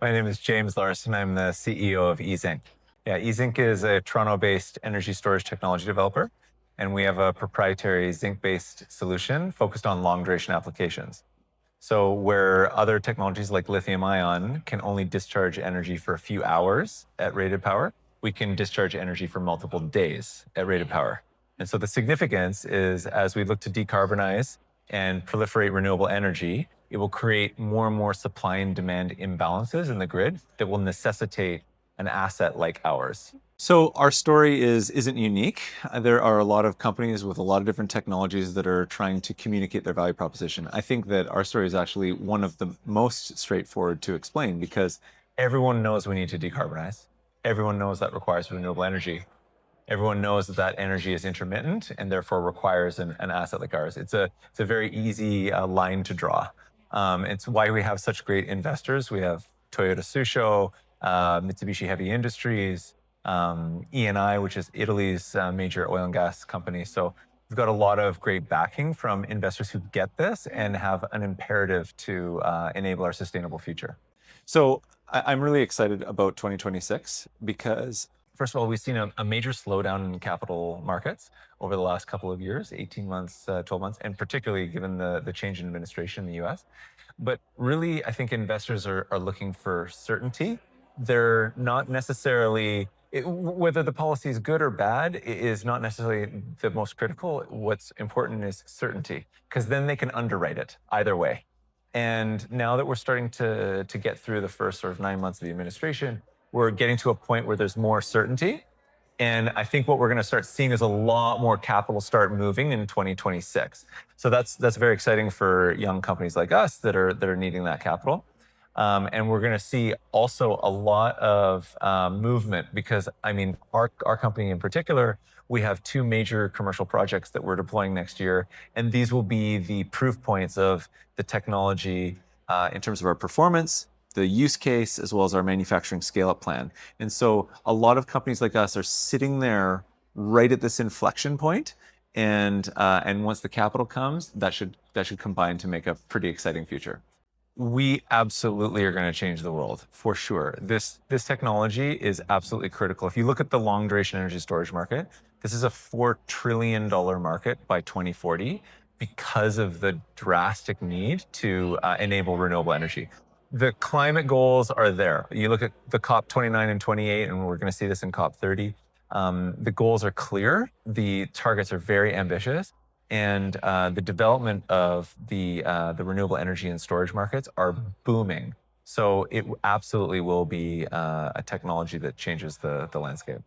My name is James Larsen. I'm the CEO of e-Zinc. Yeah, e-Zinc is a Toronto-based energy storage technology developer, and we have a proprietary zinc-based solution focused on long-duration applications. So where other technologies like lithium-ion can only discharge energy for a few hours at rated power, we can discharge energy for multiple days at rated power. And so the significance is as we look to decarbonize and proliferate renewable energy, it will create more and more supply and demand imbalances in the grid that will necessitate an asset like ours. So our story isn't unique. There are a lot of companies with a lot of different technologies that are trying to communicate their value proposition. I think that our story is actually one of the most straightforward to explain because everyone knows we need to decarbonize. Everyone knows that requires renewable energy. Everyone knows that that energy is intermittent and therefore requires an asset like ours. It's a very easy line to draw. It's why we have such great investors. We have Toyota Tsusho, Mitsubishi Heavy Industries, Eni, which is Italy's major oil and gas company. So we've got a lot of great backing from investors who get this and have an imperative to enable our sustainable future. So I'm really excited about 2026 because first of all, we've seen a major slowdown in capital markets over the last couple of years, 18 months, 12 months, and particularly given the change in administration in the US. But really, I think investors are looking for certainty. They're not necessarily, whether the policy is good or bad is not necessarily the most critical. What's important is certainty, because then they can underwrite it either way. And now that we're starting to get through the first sort of 9 months of the administration, we're getting to a point where there's more certainty. And I think what we're going to start seeing is a lot more capital start moving in 2026. So that's very exciting for young companies like us that are needing that capital. And we're going to see also a lot of movement because, I mean, our company in particular, we have two major commercial projects that we're deploying next year. And these will be the proof points of the technology in terms of our performance, the use case, as well as our manufacturing scale-up plan. And so a lot of companies like us are sitting there right at this inflection point. And once the capital comes, that should combine to make a pretty exciting future. We absolutely are going to change the world for sure. This technology is absolutely critical. If you look at the long duration energy storage market, this is a $4 trillion market by 2040 because of the drastic need to enable renewable energy. The climate goals are there. You look at the COP 29 and 28, and we're going to see this in COP 30. The goals are clear. The targets are very ambitious. And the development of the renewable energy and storage markets are booming. So it absolutely will be a technology that changes the landscape.